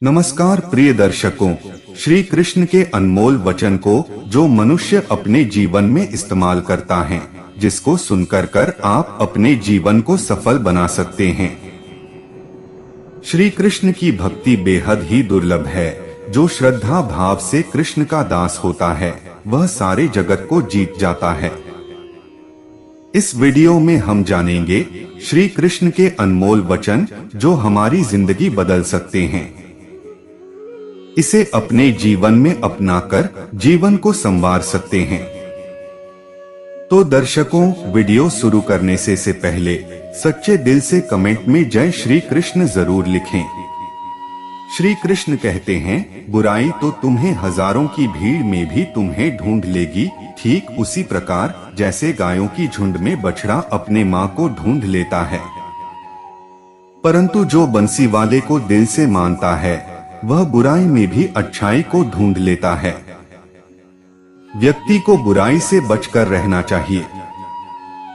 नमस्कार प्रिय दर्शकों, श्री कृष्ण के अनमोल वचन को जो मनुष्य अपने जीवन में इस्तेमाल करता है, जिसको सुनकर कर आप अपने जीवन को सफल बना सकते हैं। श्री कृष्ण की भक्ति बेहद ही दुर्लभ है। जो श्रद्धा भाव से कृष्ण का दास होता है वह सारे जगत को जीत जाता है। इस वीडियो में हम जानेंगे श्री कृष्ण के अनमोल वचन जो हमारी जिंदगी बदल सकते हैं। इसे अपने जीवन में अपनाकर जीवन को संवार सकते हैं। तो दर्शकों, वीडियो शुरू करने से पहले सच्चे दिल से कमेंट में जय श्री कृष्ण जरूर लिखें। श्री कृष्ण कहते हैं, बुराई तो तुम्हें हजारों की भीड़ में भी तुम्हें ढूंढ लेगी, ठीक उसी प्रकार जैसे गायों की झुंड में बछड़ा अपने माँ को ढूंढ लेता है। परंतु जो बंसी वाले को दिल से मानता है वह बुराई में भी अच्छाई को ढूंढ लेता है। व्यक्ति को बुराई से बचकर रहना चाहिए।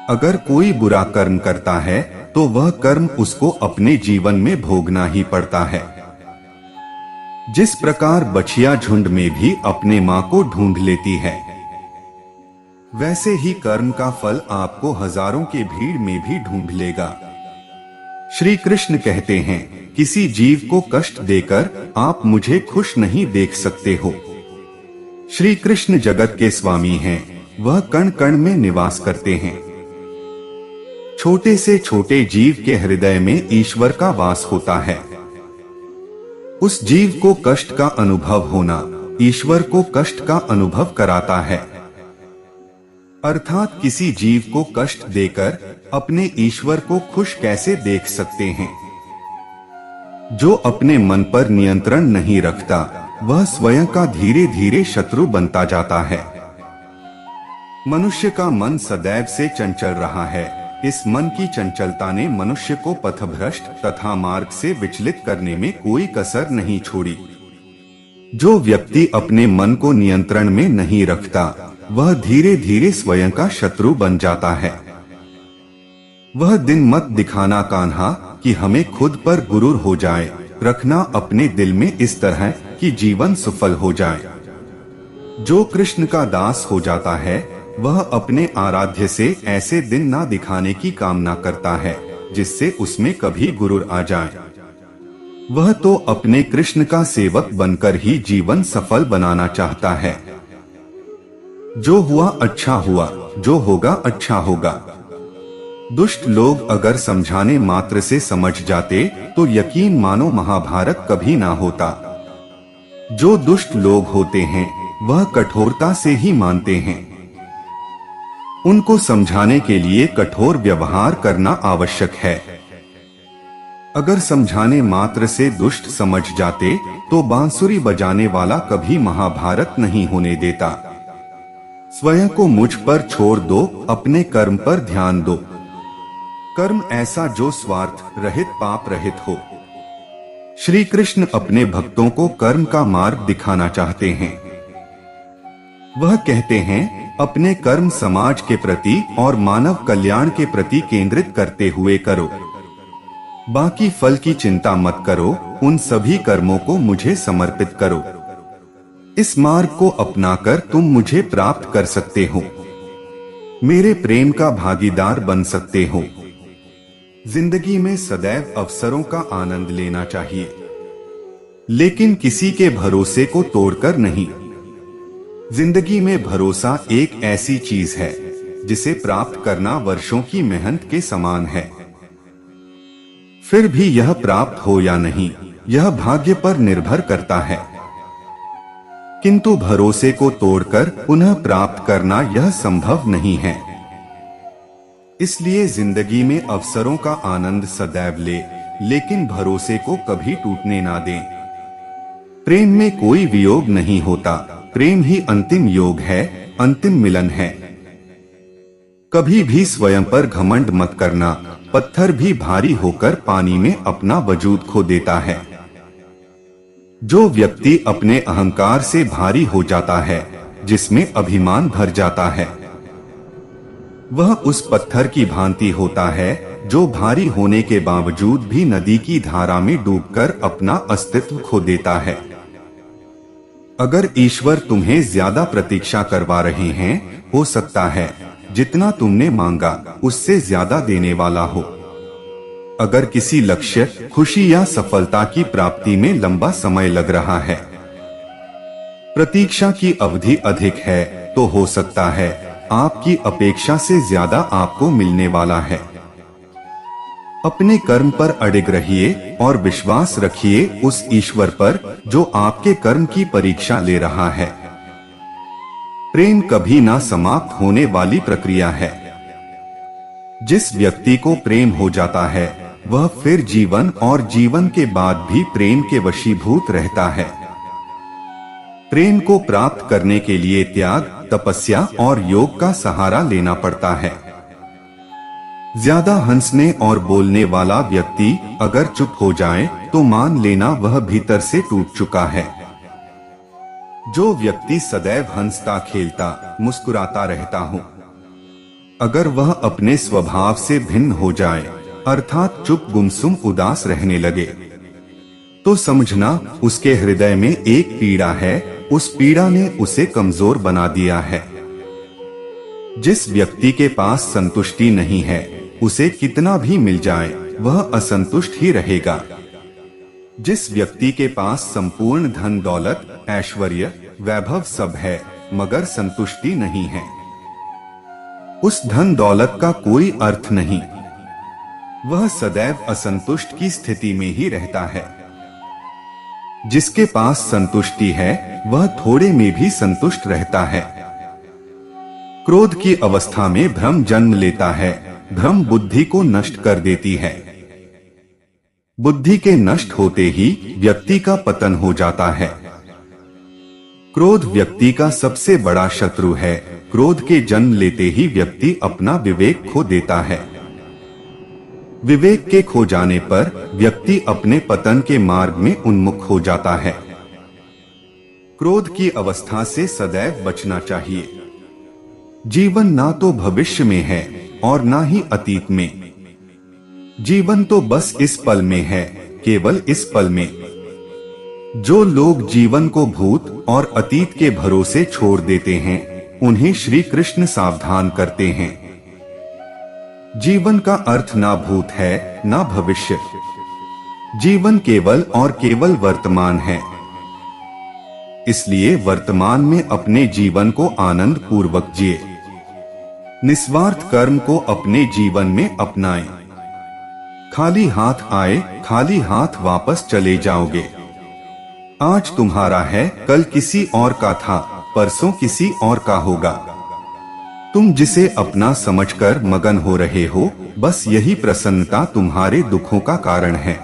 अगर कोई बुरा कर्म करता है तो वह कर्म उसको अपने जीवन में भोगना ही पड़ता है। जिस प्रकार बछिया झुंड में भी अपने माँ को ढूंढ लेती है, वैसे ही कर्म का फल आपको हजारों के भीड़ में भी ढूंढ लेगा। श्री कृष्ण कहते हैं, किसी जीव को कष्ट देकर आप मुझे खुश नहीं देख सकते हो। श्री कृष्ण जगत के स्वामी हैं, वह कण कण में निवास करते हैं। छोटे से छोटे जीव के हृदय में ईश्वर का वास होता है। उस जीव को कष्ट का अनुभव होना ईश्वर को कष्ट का अनुभव कराता है। अर्थात किसी जीव को कष्ट देकर अपने ईश्वर को खुश कैसे देख सकते हैं। जो अपने मन पर नियंत्रण नहीं रखता वह स्वयं का धीरे धीरे शत्रु बनता जाता है। मनुष्य का मन सदैव से चंचल रहा है। इस मन की चंचलता ने मनुष्य को पथभ्रष्ट तथा मार्ग से विचलित करने में कोई कसर नहीं छोड़ी। जो व्यक्ति अपने मन को नियंत्रण में नहीं रखता वह धीरे धीरे स्वयं का शत्रु बन जाता है। वह दिन मत दिखाना कान्हा कि हमें खुद पर गुरूर हो जाए, रखना अपने दिल में इस तरह कि जीवन सफल हो जाए। जो कृष्ण का दास हो जाता है वह अपने आराध्य से ऐसे दिन ना दिखाने की कामना करता है जिससे उसमें कभी गुरूर आ जाए। वह तो अपने कृष्ण का सेवक बनकर ही जीवन सफल बनाना चाहता है। जो हुआ अच्छा हुआ, जो होगा अच्छा होगा। दुष्ट लोग अगर समझाने मात्र से समझ जाते तो यकीन मानो महाभारत कभी ना होता। जो दुष्ट लोग होते हैं वह कठोरता से ही मानते हैं। उनको समझाने के लिए कठोर व्यवहार करना आवश्यक है। अगर समझाने मात्र से दुष्ट समझ जाते तो बांसुरी बजाने वाला कभी महाभारत नहीं होने देता। स्वयं को मुझ पर छोड़ दो, अपने कर्म पर ध्यान दो। कर्म ऐसा जो स्वार्थ रहित पाप रहित हो। श्री कृष्ण अपने भक्तों को कर्म का मार्ग दिखाना चाहते हैं। वह कहते हैं, अपने कर्म समाज के प्रति और मानव कल्याण के प्रति केंद्रित करते हुए करो। बाकी फल की चिंता मत करो, उन सभी कर्मों को मुझे समर्पित करो। इस मार्ग को अपनाकर तुम मुझे प्राप्त कर सकते हो, मेरे प्रेम का भागीदार बन सकते हो। जिंदगी में सदैव अवसरों का आनंद लेना चाहिए, लेकिन किसी के भरोसे को तोड़कर नहीं। जिंदगी में भरोसा एक ऐसी चीज है जिसे प्राप्त करना वर्षों की मेहनत के समान है। फिर भी यह प्राप्त हो या नहीं, यह भाग्य पर निर्भर करता है। किंतु भरोसे को तोड़कर पुनः प्राप्त करना यह संभव नहीं है। इसलिए जिंदगी में अवसरों का आनंद सदैव ले, लेकिन भरोसे को कभी टूटने ना दें। प्रेम में कोई वियोग नहीं होता, प्रेम ही अंतिम योग है, अंतिम मिलन है। कभी भी स्वयं पर घमंड मत करना, पत्थर भी भारी होकर पानी में अपना वजूद खो देता है। जो व्यक्ति अपने अहंकार से भारी हो जाता है, जिसमें अभिमान भर जाता है, वह उस पत्थर की भांति होता है जो भारी होने के बावजूद भी नदी की धारा में डूबकर अपना अस्तित्व खो देता है। अगर ईश्वर तुम्हें ज्यादा प्रतीक्षा करवा रहे हैं, हो सकता है जितना तुमने मांगा उससे ज्यादा देने वाला हो। अगर किसी लक्ष्य, खुशी या सफलता की प्राप्ति में लंबा समय लग रहा है, प्रतीक्षा की अवधि अधिक है, तो हो सकता है आपकी अपेक्षा से ज्यादा आपको मिलने वाला है। अपने कर्म पर अडिग रहिए और विश्वास रखिए उस ईश्वर पर जो आपके कर्म की परीक्षा ले रहा है। प्रेम कभी ना समाप्त होने वाली प्रक्रिया है। जिस व्यक्ति को प्रेम हो जाता है वह फिर जीवन और जीवन के बाद भी प्रेम के वशीभूत रहता है। प्रेम को प्राप्त करने के लिए त्याग, तपस्या और योग का सहारा लेना पड़ता है। ज्यादा हंसने और बोलने वाला व्यक्ति अगर चुप हो जाए तो मान लेना वह भीतर से टूट चुका है। जो व्यक्ति सदैव हंसता खेलता मुस्कुराता रहता हो, अगर वह अपने स्वभाव से भिन्न हो जाए, अर्थात चुप गुमसुम उदास रहने लगे, तो समझना उसके हृदय में एक पीड़ा है। उस पीड़ा ने उसे कमजोर बना दिया है। जिस व्यक्ति के पास संतुष्टि नहीं है, उसे कितना भी मिल जाए वह असंतुष्ट ही रहेगा। जिस व्यक्ति के पास संपूर्ण धन दौलत, ऐश्वर्य, वैभव सब है मगर संतुष्टि नहीं है, उस धन दौलत का कोई अर्थ नहीं। वह सदैव असंतुष्ट की स्थिति में ही रहता है। जिसके पास संतुष्टि है वह थोड़े में भी संतुष्ट रहता है। क्रोध की अवस्था में भ्रम जन्म लेता है। भ्रम बुद्धि को नष्ट कर देती है। बुद्धि के नष्ट होते ही व्यक्ति का पतन हो जाता है। क्रोध व्यक्ति का सबसे बड़ा शत्रु है। क्रोध के जन्म लेते ही व्यक्ति अपना विवेक खो देता है। विवेक के खो जाने पर व्यक्ति अपने पतन के मार्ग में उन्मुख हो जाता है। क्रोध की अवस्था से सदैव बचना चाहिए। जीवन ना तो भविष्य में है और ना ही अतीत में। जीवन तो बस इस पल में है, केवल इस पल में। जो लोग जीवन को भूत और अतीत के भरोसे छोड़ देते हैं, उन्हें श्री कृष्ण सावधान करते हैं। जीवन का अर्थ ना भूत है ना भविष्य। जीवन केवल और केवल वर्तमान है। इसलिए वर्तमान में अपने जीवन को आनंद पूर्वक जिए। निस्वार्थ कर्म को अपने जीवन में अपनाएं। खाली हाथ आए, खाली हाथ वापस चले जाओगे। आज तुम्हारा है, कल किसी और का था, परसों किसी और का होगा। तुम जिसे अपना समझकर मगन हो रहे हो, बस यही प्रसन्नता तुम्हारे दुखों का कारण है।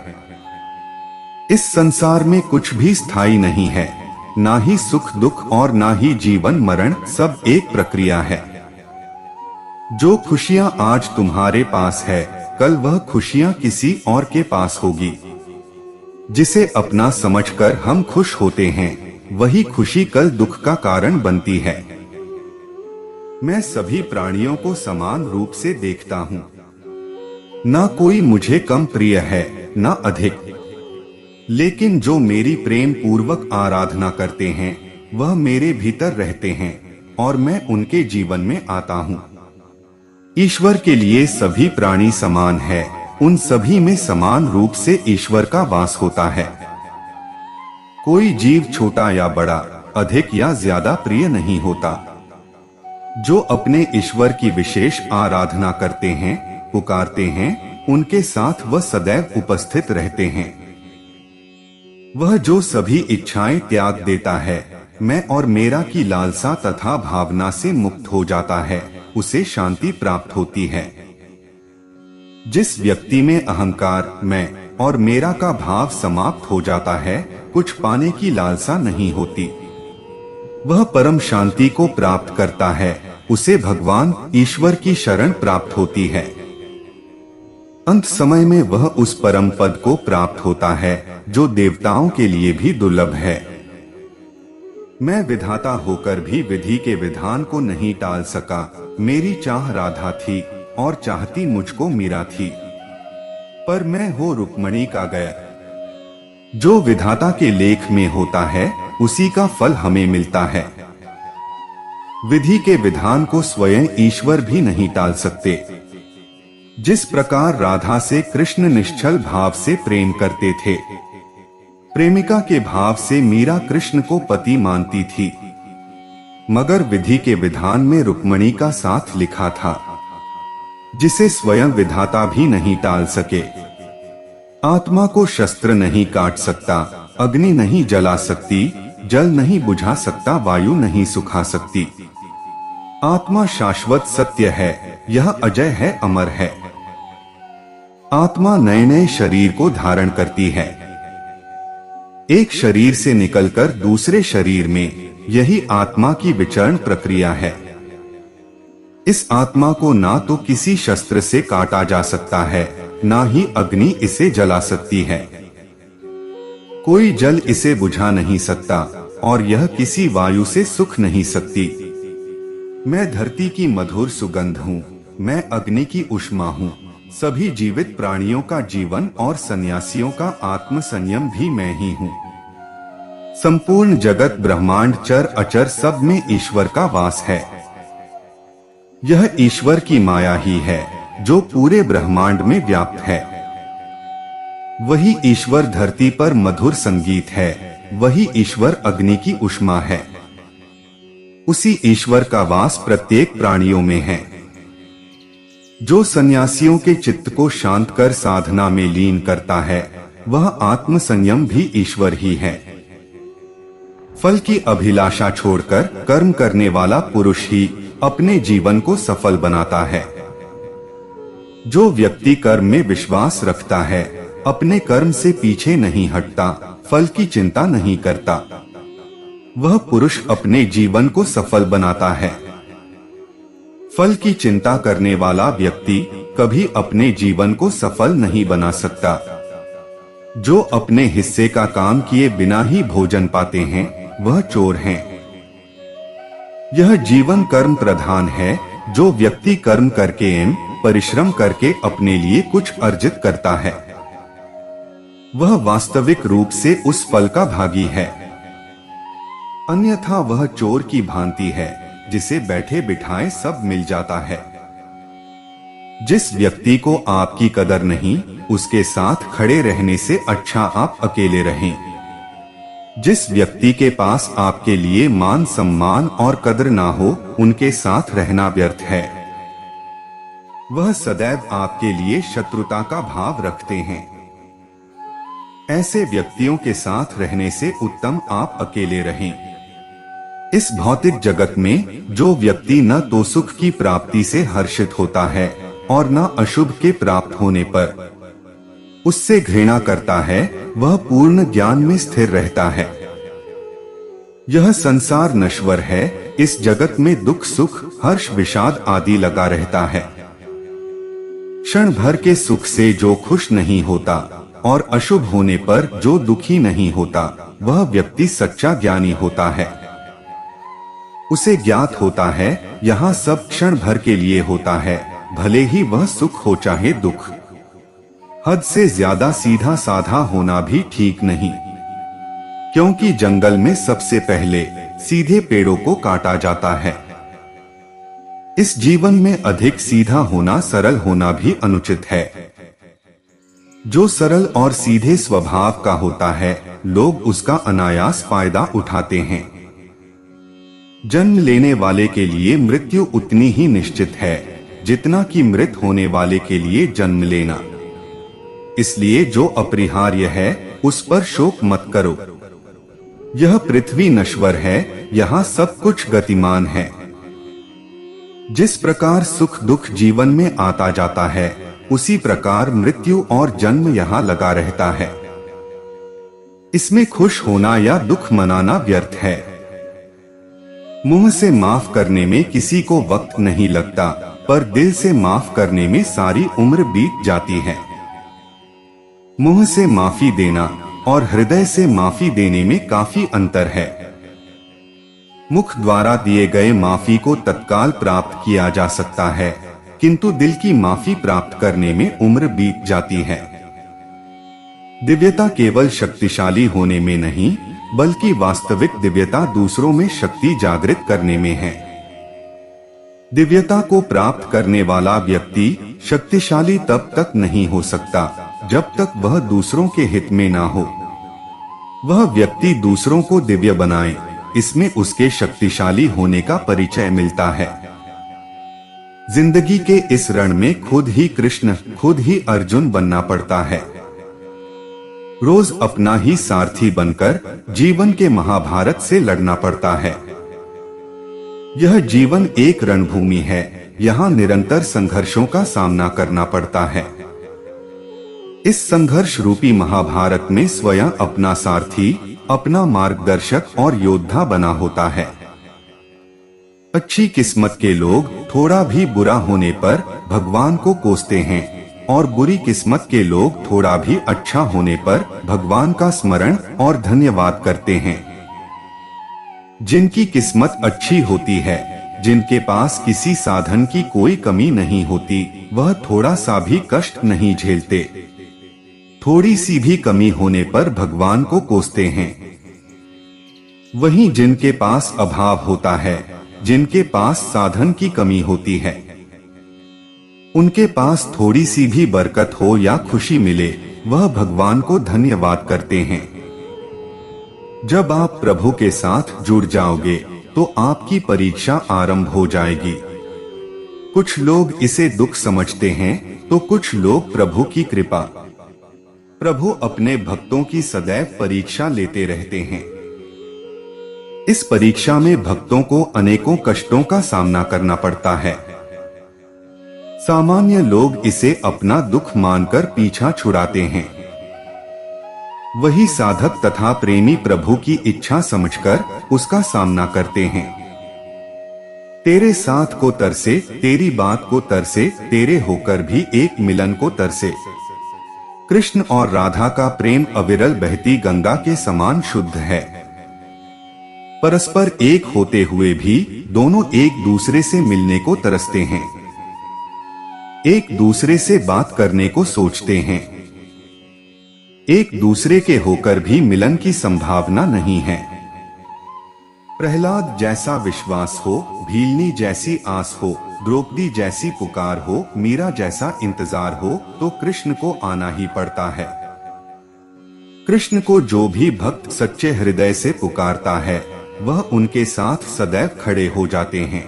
इस संसार में कुछ भी स्थायी नहीं है, ना ही सुख दुख और ना ही जीवन मरण, सब एक प्रक्रिया है। जो खुशियां आज तुम्हारे पास है, कल वह खुशियां किसी और के पास होगी। जिसे अपना समझकर हम खुश होते हैं, वही खुशी कल दुख का कारण बनती है। मैं सभी प्राणियों को समान रूप से देखता हूँ। ना कोई मुझे कम प्रिय है ना अधिक, लेकिन जो मेरी प्रेम पूर्वक आराधना करते हैं वह मेरे भीतर रहते हैं और मैं उनके जीवन में आता हूँ। ईश्वर के लिए सभी प्राणी समान है। उन सभी में समान रूप से ईश्वर का वास होता है। कोई जीव छोटा या बड़ा, अधिक या ज्यादा प्रिय नहीं होता। जो अपने ईश्वर की विशेष आराधना करते हैं, पुकारते हैं, उनके साथ वह सदैव उपस्थित रहते हैं। वह जो सभी इच्छाएं त्याग देता है, मैं और मेरा की लालसा तथा भावना से मुक्त हो जाता है, उसे शांति प्राप्त होती है। जिस व्यक्ति में अहंकार, मैं और मेरा का भाव समाप्त हो जाता है, कुछ पाने की लालसा नहीं होती। वह परम शांति को प्राप्त करता है, उसे भगवान ईश्वर की शरण प्राप्त होती है। अंत समय में वह उस परम पद को प्राप्त होता है जो देवताओं के लिए भी दुर्लभ है। मैं विधाता होकर भी विधि के विधान को नहीं टाल सका। मेरी चाह राधा थी और चाहती मुझको मीरा थी, पर मैं हो रुक्मणी का गया। जो विधाता के लेख में होता है उसी का फल हमें मिलता है। विधि के विधान को स्वयं ईश्वर भी नहीं टाल सकते। जिस प्रकार राधा से कृष्ण निश्चल भाव से प्रेम करते थे, प्रेमिका के भाव से मीरा कृष्ण को पति मानती थी, मगर विधि के विधान में रुक्मणी का साथ लिखा था, जिसे स्वयं विधाता भी नहीं टाल सके। आत्मा को शस्त्र नहीं काट सकता, अग्नि नहीं जला सकती, जल नहीं बुझा सकता, वायु नहीं सुखा सकती। आत्मा शाश्वत सत्य है, यह अजय है, अमर है। आत्मा नए नए शरीर को धारण करती है, एक शरीर से निकलकर दूसरे शरीर में, यही आत्मा की विचरण प्रक्रिया है। इस आत्मा को ना तो किसी शस्त्र से काटा जा सकता है, ना ही अग्नि इसे जला सकती है। कोई जल इसे बुझा नहीं सकता और यह किसी वायु से सुख नहीं सकती। मैं धरती की मधुर सुगंध हूँ, मैं अग्नि की ऊष्मा हूँ। सभी जीवित प्राणियों का जीवन और सन्यासियों का आत्म संयम भी मैं ही हूँ। संपूर्ण जगत ब्रह्मांड चर अचर सब में ईश्वर का वास है। यह ईश्वर की माया ही है जो पूरे ब्रह्मांड में व्याप्त है। वही ईश्वर धरती पर मधुर संगीत है, वही ईश्वर अग्नि की ऊष्मा है। उसी ईश्वर का वास प्रत्येक प्राणियों में है। जो सन्यासियों के चित्त को शांत कर साधना में लीन करता है, वह आत्म संयम भी ईश्वर ही है। फल की अभिलाषा छोड़कर कर्म करने वाला पुरुष ही अपने जीवन को सफल बनाता है। जो व्यक्ति कर्म में विश्वास रखता है, अपने कर्म से पीछे नहीं हटता, फल की चिंता नहीं करता, वह पुरुष अपने जीवन को सफल बनाता है। फल की चिंता करने वाला व्यक्ति कभी अपने जीवन को सफल नहीं बना सकता। जो अपने हिस्से का काम किए बिना ही भोजन पाते हैं, वह चोर हैं। यह जीवन कर्म प्रधान है। जो व्यक्ति कर्म करके एवं परिश्रम करके अपने लिए कुछ अर्जित करता है, वह वास्तविक रूप से उस फल का भागी है। अन्यथा वह चोर की भांति है, जिसे बैठे बिठाए सब मिल जाता है। जिस व्यक्ति को आपकी कदर नहीं, उसके साथ खड़े रहने से अच्छा आप अकेले रहें। जिस व्यक्ति के पास आपके लिए मान सम्मान और कदर ना हो, उनके साथ रहना व्यर्थ है। वह सदैव आपके लिए शत्रुता का भाव रखते हैं। ऐसे व्यक्तियों के साथ रहने से उत्तम आप अकेले रहें। इस भौतिक जगत में जो व्यक्ति न तो सुख की प्राप्ति से हर्षित होता है और न अशुभ के प्राप्त होने पर उससे घृणा करता है, वह पूर्ण ज्ञान में स्थिर रहता है। यह संसार नश्वर है। इस जगत में दुख सुख हर्ष विषाद आदि लगा रहता है। क्षण भर के सुख से जो खुश नहीं होता और अशुभ होने पर जो दुखी नहीं होता, वह व्यक्ति सच्चा ज्ञानी होता है। उसे ज्ञात होता है यहाँ सब क्षण भर के लिए होता है, भले ही वह सुख हो चाहे दुख। हद से ज्यादा सीधा साधा होना भी ठीक नहीं, क्योंकि जंगल में सबसे पहले सीधे पेड़ों को काटा जाता है। इस जीवन में अधिक सीधा होना, सरल होना भी अनुचित है। जो सरल और सीधे स्वभाव का होता है, लोग उसका अनायास फायदा उठाते हैं। जन्म लेने वाले के लिए मृत्यु उतनी ही निश्चित है जितना कि मृत होने वाले के लिए जन्म लेना। इसलिए जो अपरिहार्य है उस पर शोक मत करो। यह पृथ्वी नश्वर है, यहाँ सब कुछ गतिमान है। जिस प्रकार सुख दुख जीवन में आता जाता है, उसी प्रकार मृत्यु और जन्म यहाँ लगा रहता है। इसमें खुश होना या दुख मनाना व्यर्थ है। मुंह से माफ करने में किसी को वक्त नहीं लगता, पर दिल से माफ करने में सारी उम्र बीत जाती है। मुंह से माफी देना और हृदय से माफी देने में काफी अंतर है। मुख द्वारा दिए गए माफी को तत्काल प्राप्त किया जा सकता है, किंतु दिल की माफी प्राप्त करने में उम्र बीत जाती है। दिव्यता केवल शक्तिशाली होने में नहीं, बल्कि वास्तविक दिव्यता दूसरों में शक्ति जागृत करने में है। दिव्यता को प्राप्त करने वाला व्यक्ति शक्तिशाली तब तक नहीं हो सकता जब तक वह दूसरों के हित में ना हो। वह व्यक्ति दूसरों को दिव्य बनाए, इसमें उसके शक्तिशाली होने का परिचय मिलता है। जिंदगी के इस रण में खुद ही कृष्ण, खुद ही अर्जुन बनना पड़ता है। रोज अपना ही सारथी बनकर जीवन के महाभारत से लड़ना पड़ता है। यह जीवन एक रणभूमि है, यहाँ निरंतर संघर्षों का सामना करना पड़ता है। इस संघर्ष रूपी महाभारत में स्वयं अपना सारथी, अपना मार्गदर्शक और योद्धा बना होता है। अच्छी किस्मत के लोग थोड़ा भी बुरा होने पर भगवान को कोसते हैं और बुरी किस्मत के लोग थोड़ा भी अच्छा होने पर भगवान का स्मरण और धन्यवाद करते हैं। जिनकी किस्मत अच्छी होती है, जिनके पास किसी साधन की कोई कमी नहीं होती, वह थोड़ा सा भी कष्ट नहीं झेलते। थोड़ी सी भी कमी होने पर भगवान को कोसते हैं। वहीं जिनके पास अभाव होता है, जिनके पास साधन की कमी होती है, उनके पास थोड़ी सी भी बरकत हो या खुशी मिले, वह भगवान को धन्यवाद करते हैं। जब आप प्रभु के साथ जुड़ जाओगे तो आपकी परीक्षा आरंभ हो जाएगी। कुछ लोग इसे दुख समझते हैं तो कुछ लोग प्रभु की कृपा। प्रभु अपने भक्तों की सदैव परीक्षा लेते रहते हैं। इस परीक्षा में भक्तों को अनेकों कष्टों का सामना करना पड़ता है। सामान्य लोग इसे अपना दुख मानकर पीछा छुड़ाते हैं। वही साधक तथा प्रेमी प्रभु की इच्छा समझकर उसका सामना करते हैं। तेरे साथ को तरसे, तेरी बात को तरसे, तेरे होकर भी एक मिलन को तरसे। कृष्ण और राधा का प्रेम अविरल बहती गंगा के समान शुद्ध है। परस्पर एक होते हुए भी दोनों एक दूसरे से मिलने को तरसते हैं, एक दूसरे से बात करने को सोचते हैं। एक दूसरे के होकर भी मिलन की संभावना नहीं है। प्रहलाद जैसा विश्वास हो, भीलनी जैसी आस हो, द्रौपदी जैसी पुकार हो, मीरा जैसा इंतजार हो, तो कृष्ण को आना ही पड़ता है। कृष्ण को जो भी भक्त सच्चे हृदय से पुकारता है, वह उनके साथ सदैव खड़े हो जाते हैं।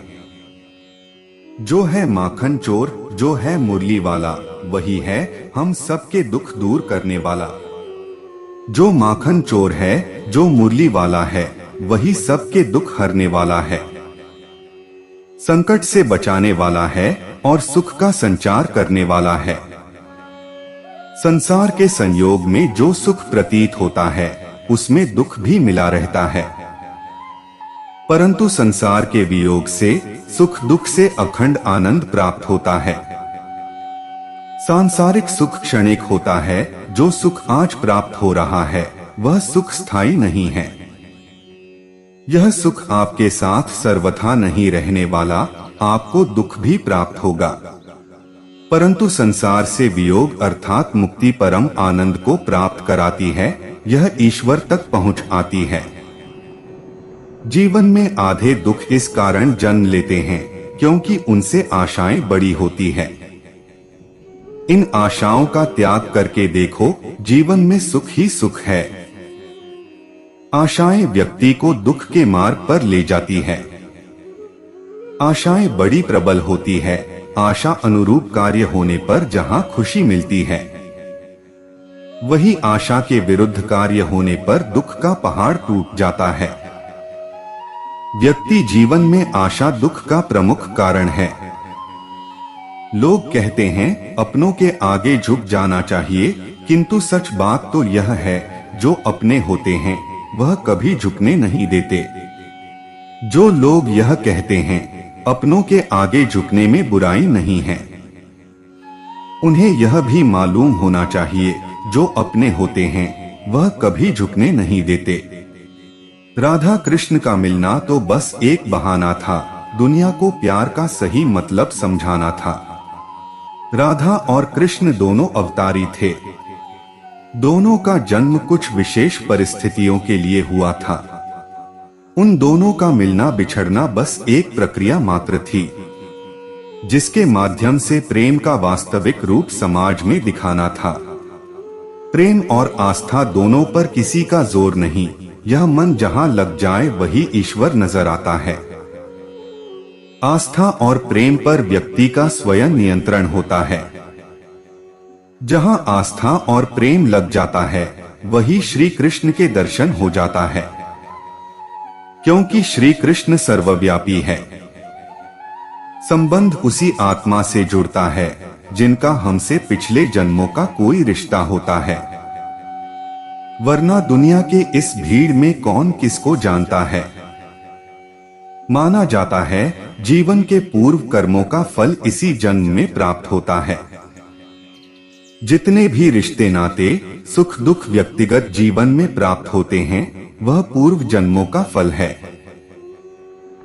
जो है माखन चोर, जो है मुरली वाला, वही है हम सबके दुख दूर करने वाला। जो माखन चोर है, जो मुरली वाला है, वही सबके दुख हरने वाला है। संकट से बचाने वाला है और सुख का संचार करने वाला है। संसार के संयोग में जो सुख प्रतीत होता है, उसमें दुख भी मिला रहता है, परंतु संसार के वियोग से सुख दुख से अखंड आनंद प्राप्त होता है। सांसारिक सुख क्षणिक होता है, जो सुख आज प्राप्त हो रहा है वह सुख स्थायी नहीं है। यह सुख आपके साथ सर्वथा नहीं रहने वाला, आपको दुख भी प्राप्त होगा, परंतु संसार से वियोग अर्थात मुक्ति परम आनंद को प्राप्त कराती है, यह ईश्वर तक पहुंच आती है। जीवन में आधे दुख इस कारण जन्म लेते हैं क्योंकि उनसे आशाएं बड़ी होती है। इन आशाओं का त्याग करके देखो, जीवन में सुख ही सुख है। आशाएं व्यक्ति को दुख के मार्ग पर ले जाती है। आशाएं बड़ी प्रबल होती है। आशा अनुरूप कार्य होने पर जहां खुशी मिलती है, वही आशा के विरुद्ध कार्य होने पर दुख का पहाड़ टूट जाता है। व्यक्ति जीवन में आशा दुख का प्रमुख कारण है। लोग कहते हैं अपनों के आगे झुक जाना चाहिए, किंतु सच बात तो यह है, जो अपने होते हैं वह कभी झुकने नहीं देते। जो लोग यह कहते हैं अपनों के आगे झुकने में बुराई नहीं है, उन्हें यह भी मालूम होना चाहिए जो अपने होते हैं वह कभी झुकने नहीं देते। राधा कृष्ण का मिलना तो बस एक बहाना था, दुनिया को प्यार का सही मतलब समझाना था। राधा और कृष्ण दोनों अवतारी थे। दोनों का जन्म कुछ विशेष परिस्थितियों के लिए हुआ था। उन दोनों का मिलना बिछड़ना बस एक प्रक्रिया मात्र थी, जिसके माध्यम से प्रेम का वास्तविक रूप समाज में दिखाना था। प्रेम और आस्था दोनों पर किसी का जोर नहीं, यह मन जहां लग जाए वही ईश्वर नजर आता है। आस्था और प्रेम पर व्यक्ति का स्वयं नियंत्रण होता है। जहां आस्था और प्रेम लग जाता है वही श्री कृष्ण के दर्शन हो जाता है, क्योंकि श्री कृष्ण सर्वव्यापी है। संबंध उसी आत्मा से जुड़ता है जिनका हमसे पिछले जन्मों का कोई रिश्ता होता है, वरना दुनिया के इस भीड़ में कौन किसको जानता है। माना जाता है जीवन के पूर्व कर्मों का फल इसी जन्म में प्राप्त होता है। जितने भी रिश्ते नाते सुख दुख व्यक्तिगत जीवन में प्राप्त होते हैं वह पूर्व जन्मों का फल है,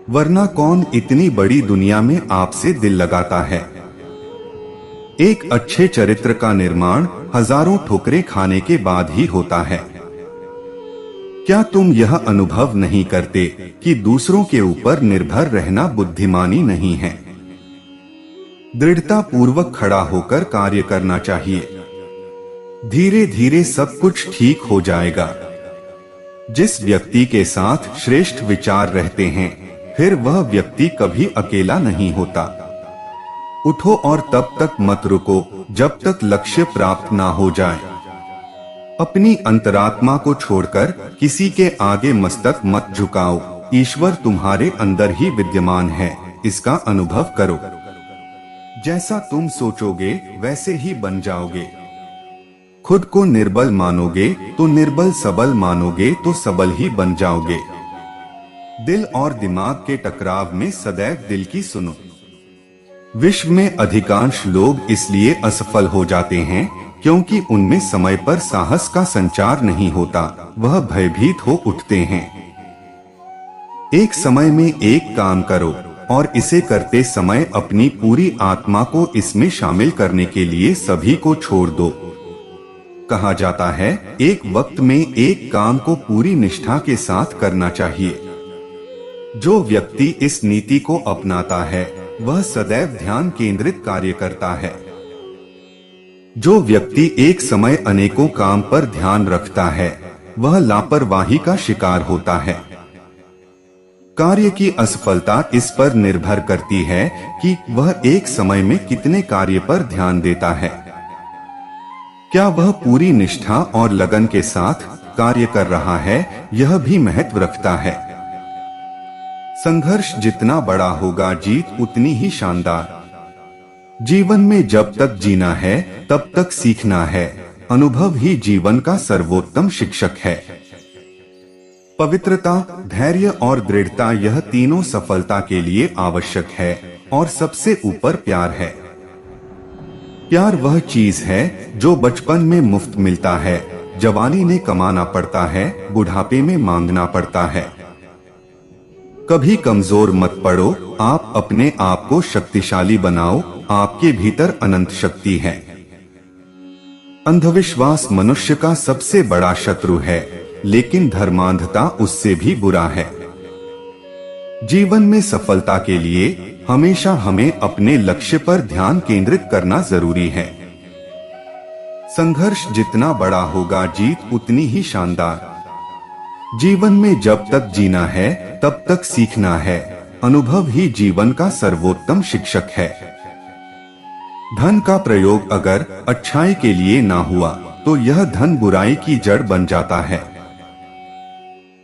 वरना कौन इतनी बड़ी दुनिया में आपसे दिल लगाता है। एक अच्छे चरित्र का निर्माण हजारों ठोकरें खाने के बाद ही होता है। क्या तुम यह अनुभव नहीं करते कि दूसरों के ऊपर निर्भर रहना बुद्धिमानी नहीं है? दृढ़ता पूर्वक खड़ा होकर कार्य करना चाहिए। धीरे धीरे सब कुछ ठीक हो जाएगा। जिस व्यक्ति के साथ श्रेष्ठ विचार रहते हैं फिर वह व्यक्ति कभी अकेला नहीं होता। उठो और तब तक मत रुको जब तक लक्ष्य प्राप्त ना हो जाए। अपनी अंतरात्मा को छोड़कर किसी के आगे मस्तक मत झुकाओ। ईश्वर तुम्हारे अंदर ही विद्यमान है, इसका अनुभव करो। जैसा तुम सोचोगे वैसे ही बन जाओगे। खुद को निर्बल मानोगे तो निर्बल, सबल मानोगे तो सबल ही बन जाओगे। दिल और दिमाग के टकराव में सदैव दिल की सुनो। विश्व में अधिकांश लोग इसलिए असफल हो जाते हैं क्योंकि उनमें समय पर साहस का संचार नहीं होता, वह भयभीत हो उठते हैं। एक समय में एक काम करो और इसे करते समय अपनी पूरी आत्मा को इसमें शामिल करने के लिए सभी को छोड़ दो। कहा जाता है एक वक्त में एक काम को पूरी निष्ठा के साथ करना चाहिए। जो व्यक्ति इस नीति को अपनाता है वह सदैव ध्यान केंद्रित कार्य करता है। जो व्यक्ति एक समय अनेकों काम पर ध्यान रखता है वह लापरवाही का शिकार होता है। कार्य की असफलता इस पर निर्भर करती है कि वह एक समय में कितने कार्य पर ध्यान देता है। क्या वह पूरी निष्ठा और लगन के साथ कार्य कर रहा है, यह भी महत्व रखता है। संघर्ष जितना बड़ा होगा जीत उतनी ही शानदार। जीवन में जब तक जीना है तब तक सीखना है। अनुभव ही जीवन का सर्वोत्तम शिक्षक है। पवित्रता, धैर्य और दृढ़ता यह तीनों सफलता के लिए आवश्यक है और सबसे ऊपर प्यार है। प्यार वह चीज है जो बचपन में मुफ्त मिलता है, जवानी में कमाना पड़ता है, बुढ़ापे में मांगना पड़ता है। कभी कमजोर मत पड़ो, आप अपने आप को शक्तिशाली बनाओ, आपके भीतर अनंत शक्ति है। अंधविश्वास मनुष्य का सबसे बड़ा शत्रु है, लेकिन धर्मांधता उससे भी बुरा है। जीवन में सफलता के लिए हमेशा हमें अपने लक्ष्य पर ध्यान केंद्रित करना जरूरी है। संघर्ष जितना बड़ा होगा जीत उतनी ही शानदार। जीवन में जब तक जीना है तब तक सीखना है। अनुभव ही जीवन का सर्वोत्तम शिक्षक है। धन का प्रयोग अगर अच्छाई के लिए ना हुआ तो यह धन बुराई की जड़ बन जाता है।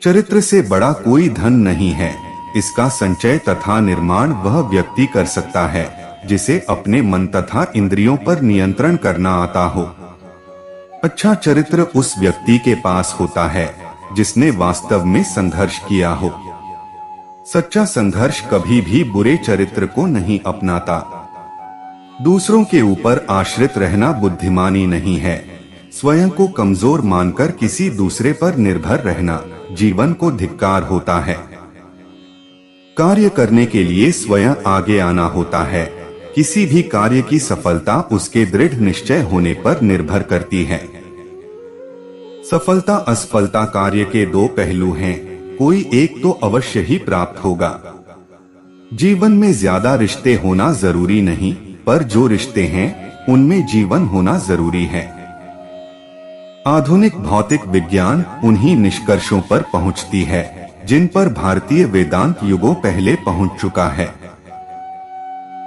चरित्र से बड़ा कोई धन नहीं है। इसका संचय तथा निर्माण वह व्यक्ति कर सकता है जिसे अपने मन तथा इंद्रियों पर नियंत्रण करना आता हो। अच्छा चरित्र उस व्यक्ति के पास होता है जिसने वास्तव में संघर्ष किया हो। सच्चा संघर्ष कभी भी बुरे चरित्र को नहीं अपनाता। दूसरों के ऊपर आश्रित रहना बुद्धिमानी नहीं है। स्वयं को कमजोर मानकर किसी दूसरे पर निर्भर रहना जीवन को धिक्कार होता है। कार्य करने के लिए स्वयं आगे आना होता है। किसी भी कार्य की सफलता उसके दृढ़ निश्चय होने पर निर्भर करती है। सफलता असफलता कार्य के दो पहलू हैं, कोई एक तो अवश्य ही प्राप्त होगा। जीवन में ज्यादा रिश्ते होना जरूरी नहीं, पर जो रिश्ते हैं उनमें जीवन होना जरूरी है। आधुनिक भौतिक विज्ञान उन्हीं निष्कर्षों पर पहुंचती है जिन पर भारतीय वेदांत युगों पहले पहुंच चुका है।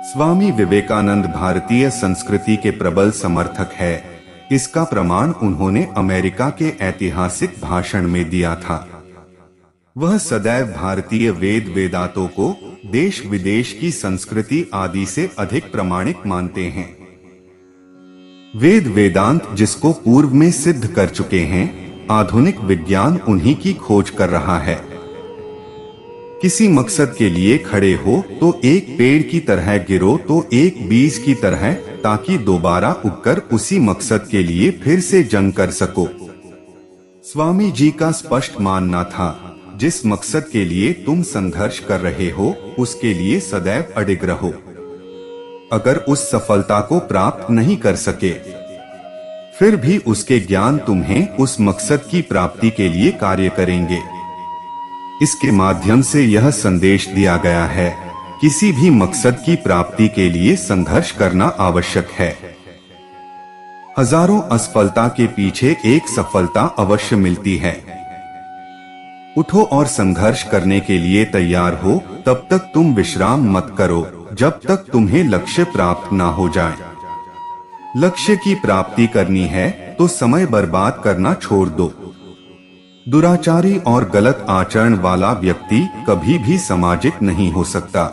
स्वामी विवेकानंद भारतीय संस्कृति के प्रबल समर्थक है। इसका प्रमाण उन्होंने अमेरिका के ऐतिहासिक भाषण में दिया था। वह सदैव भारतीय वेद वेदांतों को देश विदेश की संस्कृति आदि से अधिक प्रामाणिक मानते हैं। वेद वेदांत जिसको पूर्व में सिद्ध कर चुके हैं, आधुनिक विज्ञान उन्हीं की खोज कर रहा है। किसी मकसद के लिए खड़े हो तो एक पेड़ की तरह गिरो तो एक बीज की तरह, ताकि दोबारा उगकर उसी मकसद के लिए फिर से जंग कर सको। स्वामी जी का स्पष्ट मानना था, जिस मकसद के लिए तुम संघर्ष कर रहे हो उसके लिए सदैव अडिग रहो। अगर उस सफलता को प्राप्त नहीं कर सके, फिर भी उसके ज्ञान तुम्हें उस मकसद की प्राप्ति के लिए कार्य करेंगे। इसके माध्यम से यह संदेश दिया गया है, किसी भी मकसद की प्राप्ति के लिए संघर्ष करना आवश्यक है। हजारों असफलता के पीछे एक सफलता अवश्य मिलती है। उठो और संघर्ष करने के लिए तैयार हो, तब तक तुम विश्राम मत करो जब तक तुम्हें लक्ष्य प्राप्त ना हो जाए। लक्ष्य की प्राप्ति करनी है तो समय बर्बाद करना छोड़ दो। दुराचारी और गलत आचरण वाला व्यक्ति कभी भी सामाजिक नहीं हो सकता।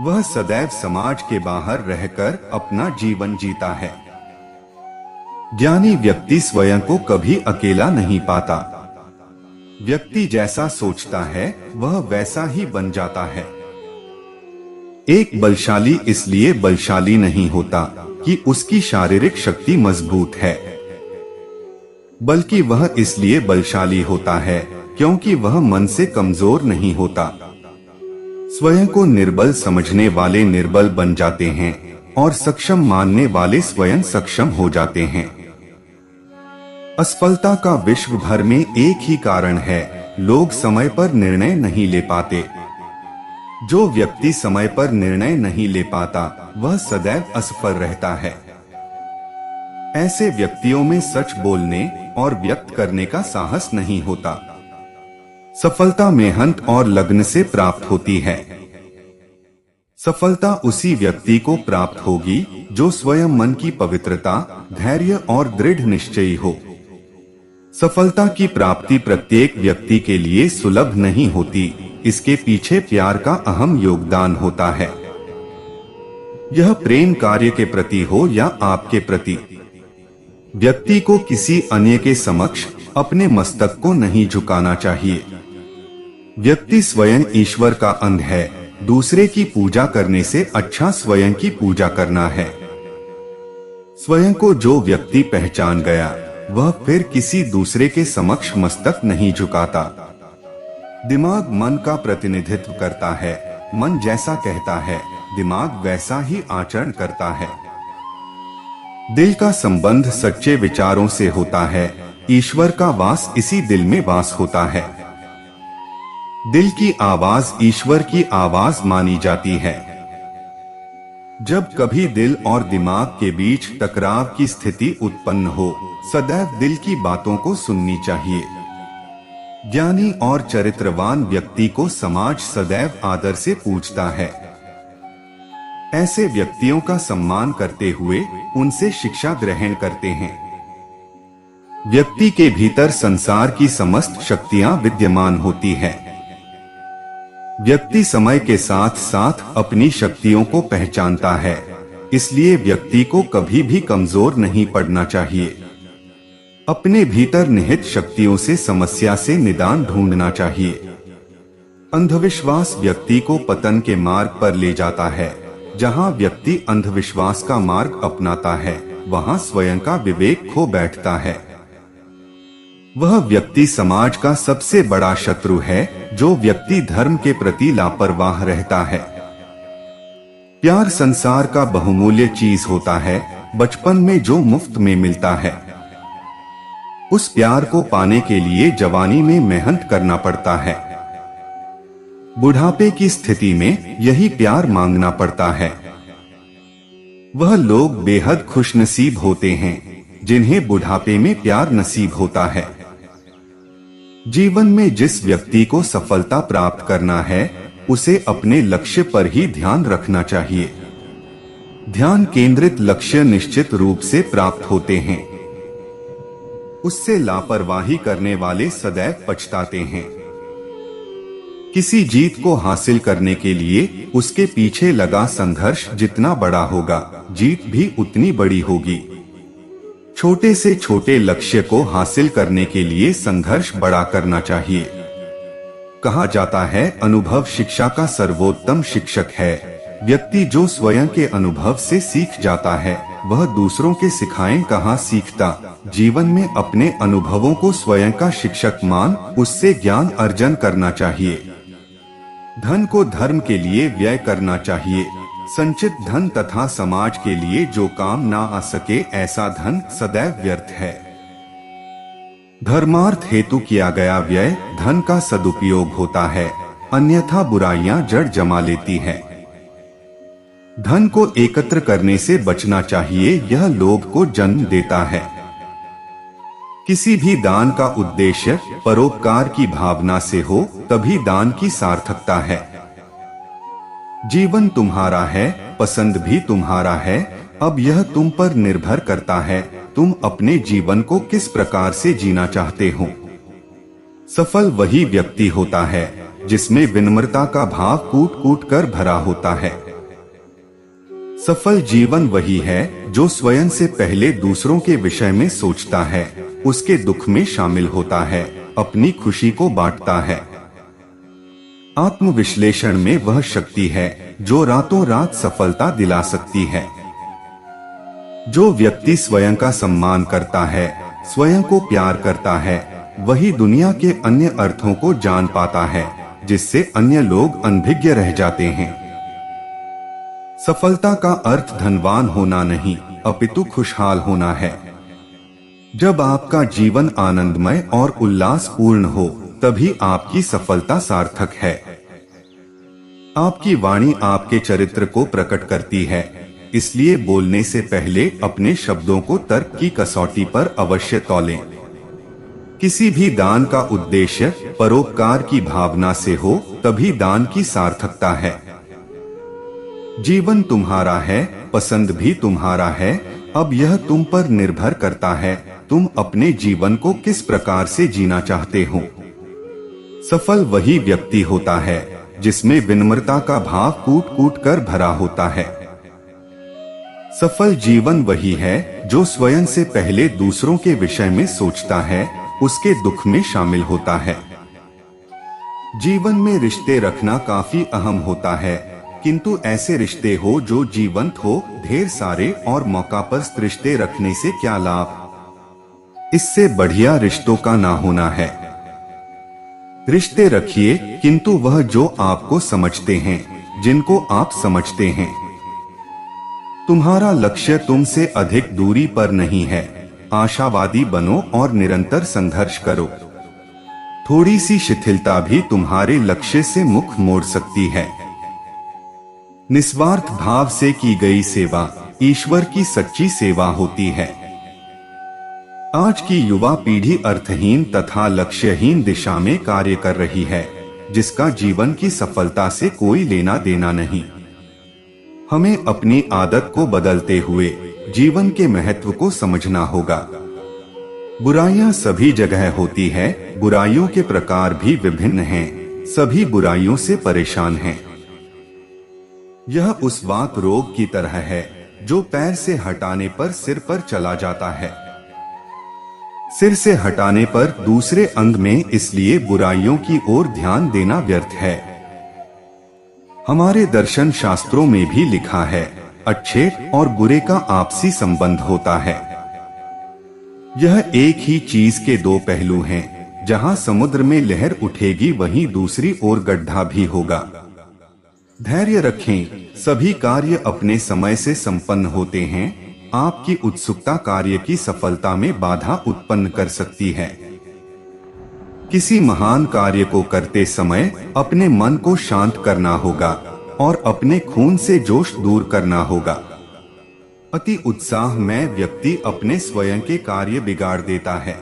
वह सदैव समाज के बाहर रहकर अपना जीवन जीता है। ज्ञानी व्यक्ति स्वयं को कभी अकेला नहीं पाता। व्यक्ति जैसा सोचता है वह वैसा ही बन जाता है। एक बलशाली इसलिए बलशाली नहीं होता कि उसकी शारीरिक शक्ति मजबूत है, बल्कि वह इसलिए बलशाली होता है क्योंकि वह मन से कमजोर नहीं होता। स्वयं को निर्बल समझने वाले निर्बल बन जाते हैं और सक्षम मानने वाले स्वयं सक्षम हो जाते हैं। असफलता का विश्व भर में एक ही कारण है, लोग समय पर निर्णय नहीं ले पाते। जो व्यक्ति समय पर निर्णय नहीं ले पाता वह सदैव असफल रहता है। ऐसे व्यक्तियों में सच बोलने और व्यक्त करने का साहस नहीं होता। सफलता मेहनत और लगन से प्राप्त होती है। सफलता उसी व्यक्ति को प्राप्त होगी जो स्वयं मन की पवित्रता, धैर्य और दृढ़ निश्चयी हो। सफलता की प्राप्ति प्रत्येक व्यक्ति के लिए सुलभ नहीं होती, इसके पीछे प्यार का अहम योगदान होता है। यह प्रेम कार्य के प्रति हो या आपके प्रति। व्यक्ति को किसी अन्य के समक्ष अपने मस्तक को नहीं झुकाना चाहिए। व्यक्ति स्वयं ईश्वर का अंग है, दूसरे की पूजा करने से अच्छा स्वयं की पूजा करना है। स्वयं को जो व्यक्ति पहचान गया वह फिर किसी दूसरे के समक्ष मस्तक नहीं झुकाता। दिमाग मन का प्रतिनिधित्व करता है, मन जैसा कहता है दिमाग वैसा ही आचरण करता है। दिल का संबंध सच्चे विचारों से होता है, ईश्वर का वास इसी दिल में वास होता है। दिल की आवाज ईश्वर की आवाज मानी जाती है। जब कभी दिल और दिमाग के बीच टकराव की स्थिति उत्पन्न हो, सदैव दिल की बातों को सुननी चाहिए। ज्ञानी और चरित्रवान व्यक्ति को समाज सदैव आदर से पूजता है। ऐसे व्यक्तियों का सम्मान करते हुए उनसे शिक्षा ग्रहण करते हैं। व्यक्ति के भीतर संसार की समस्त शक्तियां विद्यमान होती है। व्यक्ति समय के साथ साथ अपनी शक्तियों को पहचानता है, इसलिए व्यक्ति को कभी भी कमजोर नहीं पड़ना चाहिए। अपने भीतर निहित शक्तियों से समस्या से निदान ढूंढना चाहिए। अंधविश्वास व्यक्ति को पतन के मार्ग पर ले जाता है। जहां व्यक्ति अंधविश्वास का मार्ग अपनाता है, वहां स्वयं का विवेक खो बैठता है। वह व्यक्ति समाज का सबसे बड़ा शत्रु है जो व्यक्ति धर्म के प्रति लापरवाह रहता है। प्यार संसार का बहुमूल्य चीज होता है। बचपन में जो मुफ्त में मिलता है, उस प्यार को पाने के लिए जवानी में मेहनत करना पड़ता है। बुढ़ापे की स्थिति में यही प्यार मांगना पड़ता है। वह लोग बेहद खुशनसीब होते हैं जिन्हें बुढ़ापे में प्यार नसीब होता है। जीवन में जिस व्यक्ति को सफलता प्राप्त करना है, उसे अपने लक्ष्य पर ही ध्यान रखना चाहिए। ध्यान केंद्रित लक्ष्य निश्चित रूप से प्राप्त होते हैं। उससे लापरवाही करने वाले सदैव पछताते हैं। किसी जीत को हासिल करने के लिए उसके पीछे लगा संघर्ष जितना बड़ा होगा, जीत भी उतनी बड़ी होगी। छोटे से छोटे लक्ष्य को हासिल करने के लिए संघर्ष बड़ा करना चाहिए। कहा जाता है, अनुभव शिक्षा का सर्वोत्तम शिक्षक है। व्यक्ति जो स्वयं के अनुभव से सीख जाता है, वह दूसरों के सिखाएं कहाँ सीखता। जीवन में अपने अनुभवों को स्वयं का शिक्षक मान उससे ज्ञान अर्जन करना चाहिए। धन को धर्म के लिए व्यय करना चाहिए। संचित धन तथा समाज के लिए जो काम ना आ सके, ऐसा धन सदैव व्यर्थ है। धर्मार्थ हेतु किया गया व्यय धन का सदुपयोग होता है, अन्यथा बुराइयां जड़ जमा लेती है। धन को एकत्र करने से बचना चाहिए, यह लोभ को जन्म देता है। किसी भी दान का उद्देश्य परोपकार की भावना से हो, तभी दान की सार्थकता है। जीवन तुम्हारा है, पसंद भी तुम्हारा है। अब यह तुम पर निर्भर करता है, तुम अपने जीवन को किस प्रकार से जीना चाहते हो। सफल वही व्यक्ति होता है जिसमें विनम्रता का भाव कूट कूट कर भरा होता है। सफल जीवन वही है जो स्वयं से पहले दूसरों के विषय में सोचता है, उसके दुख में शामिल होता है, अपनी खुशी को बांटता है। आत्मविश्लेषण में वह शक्ति है जो रातों रात सफलता दिला सकती है। जो व्यक्ति स्वयं का सम्मान करता है, स्वयं को प्यार करता है, वही दुनिया के अन्य अर्थों को जान पाता है, जिससे अन्य लोग अनभिज्ञ रह जाते हैं। सफलता का अर्थ धनवान होना नहीं, अपितु खुशहाल होना है। जब आपका जीवन आनंदमय और उल्लासपूर्ण हो, तभी आपकी सफलता सार्थक है। आपकी वाणी आपके चरित्र को प्रकट करती है, इसलिए बोलने से पहले अपने शब्दों को तर्क की कसौटी पर अवश्य तौलें। किसी भी दान का उद्देश्य परोपकार की भावना से हो, तभी दान की सार्थकता है। जीवन तुम्हारा है, पसंद भी तुम्हारा है। अब यह तुम पर निर्भर करता है, तुम अपने जीवन को किस प्रकार से जीना चाहते हो। सफल वही व्यक्ति होता है जिसमें विनम्रता का भाव कूट कूट कर भरा होता है। सफल जीवन वही है जो स्वयं से पहले दूसरों के विषय में सोचता है, उसके दुख में शामिल होता है। जीवन में रिश्ते रखना काफी अहम होता है, किंतु ऐसे रिश्ते हो जो जीवंत हो। ढेर सारे और मौका पर रिश्ते रखने से क्या लाभ, इससे बढ़िया रिश्तों का ना होना है। रिश्ते रखिए, किंतु वह जो आपको समझते हैं, जिनको आप समझते हैं। तुम्हारा लक्ष्य तुमसे अधिक दूरी पर नहीं है। आशावादी बनो और निरंतर संघर्ष करो। थोड़ी सी शिथिलता भी तुम्हारे लक्ष्य से मुख मोड़ सकती है। निस्वार्थ भाव से की गई सेवा ईश्वर की सच्ची सेवा होती है। आज की युवा पीढ़ी अर्थहीन तथा लक्ष्यहीन दिशा में कार्य कर रही है, जिसका जीवन की सफलता से कोई लेना देना नहीं। हमें अपनी आदत को बदलते हुए जीवन के महत्व को समझना होगा। बुराइयां सभी जगह होती है, बुराइयों के प्रकार भी विभिन्न हैं, सभी बुराइयों से परेशान हैं। यह उस वात रोग की तरह है जो पैर से हटाने पर सिर पर चला जाता है। सिर से हटाने पर दूसरे अंग में, इसलिए बुराइयों की ओर ध्यान देना व्यर्थ है। हमारे दर्शन शास्त्रों में भी लिखा है, अच्छे और बुरे का आपसी संबंध होता है। यह एक ही चीज के दो पहलू हैं। जहां समुद्र में लहर उठेगी वहीं दूसरी ओर गड्ढा भी होगा। धैर्य रखें, सभी कार्य अपने समय से संपन्न होते हैं। आपकी उत्सुकता कार्य की सफलता में बाधा उत्पन्न कर सकती है। किसी महान कार्य को करते समय अपने मन को शांत करना होगा और अपने खून से जोश दूर करना होगा। अति उत्साह में व्यक्ति अपने स्वयं के कार्य बिगाड़ देता है।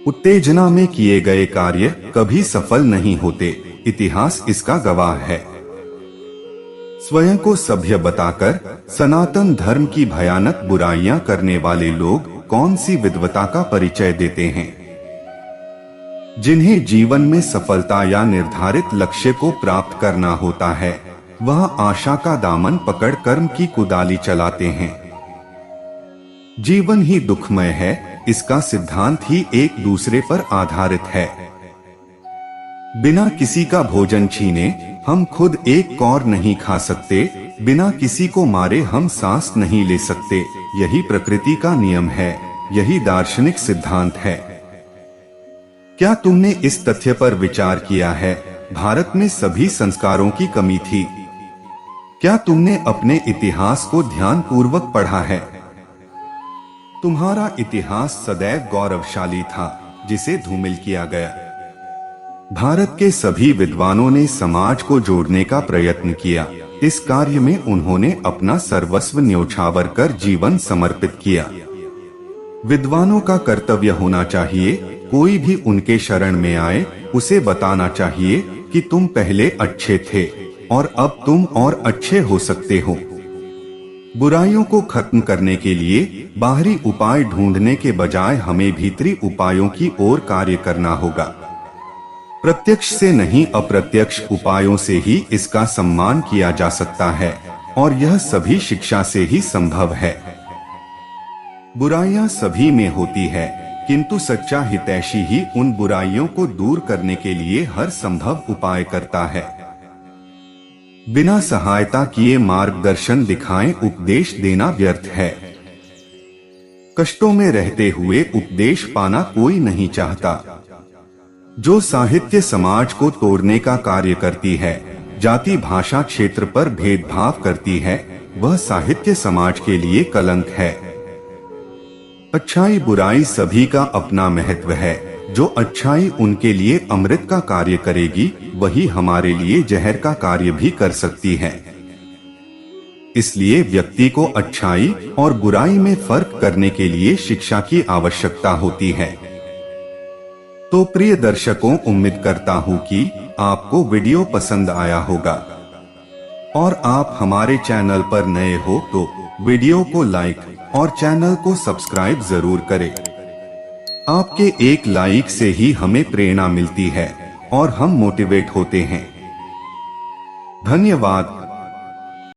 उत्तेजना में किए गए कार्य कभी सफल नहीं होते, इतिहास इसका गवाह है। स्वयं को सभ्य बताकर सनातन धर्म की भयानक बुराइयां करने वाले लोग कौन सी विद्वता का परिचय देते हैं। जिन्हें जीवन में सफलता या निर्धारित लक्ष्य को प्राप्त करना होता है, वह आशा का दामन पकड़ कर्म की कुदाली चलाते हैं। जीवन ही दुखमय है, इसका सिद्धांत ही एक दूसरे पर आधारित है। बिना किसी का भोजन छीने हम खुद एक कौर नहीं खा सकते, बिना किसी को मारे हम सांस नहीं ले सकते। यही प्रकृति का नियम है, यही दार्शनिक सिद्धांत है। क्या तुमने इस तथ्य पर विचार किया है, भारत में सभी संस्कारों की कमी थी? क्या तुमने अपने इतिहास को ध्यानपूर्वक पढ़ा है? तुम्हारा इतिहास सदैव गौरवशाली था, जिसे धूमिल किया गया। भारत के सभी विद्वानों ने समाज को जोड़ने का प्रयत्न किया। इस कार्य में उन्होंने अपना सर्वस्व न्योछावर कर जीवन समर्पित किया। विद्वानों का कर्तव्य होना चाहिए, कोई भी उनके शरण में आए उसे बताना चाहिए कि तुम पहले अच्छे थे और अब तुम और अच्छे हो सकते हो। बुराइयों को खत्म करने के लिए बाहरी उपाय ढूंढने के बजाय हमें भीतरी उपायों की ओर कार्य करना होगा। प्रत्यक्ष से नहीं, अप्रत्यक्ष उपायों से ही इसका सम्मान किया जा सकता है और यह सभी शिक्षा से ही संभव है। बुराइयां सभी में होती है, किंतु सच्चा हितैषी ही उन बुराइयों को दूर करने के लिए हर संभव उपाय करता है। बिना सहायता किए मार्गदर्शन दिखाएं उपदेश देना व्यर्थ है। कष्टों में रहते हुए उपदेश पाना कोई नहीं चाहता। जो साहित्य समाज को तोड़ने का कार्य करती है, जाति भाषा क्षेत्र पर भेदभाव करती है, वह साहित्य समाज के लिए कलंक है। अच्छाई बुराई सभी का अपना महत्व है। जो अच्छाई उनके लिए अमृत का कार्य करेगी, वही हमारे लिए जहर का कार्य भी कर सकती है। इसलिए व्यक्ति को अच्छाई और बुराई में फर्क करने के लिए शिक्षा की आवश्यकता होती है। तो प्रिय दर्शकों, उम्मीद करता हूँ कि आपको वीडियो पसंद आया होगा और आप हमारे चैनल पर नए हो तो वीडियो को लाइक और चैनल को सब्सक्राइब जरूर करें। आपके एक लाइक से ही हमें प्रेरणा मिलती है और हम मोटिवेट होते हैं। धन्यवाद।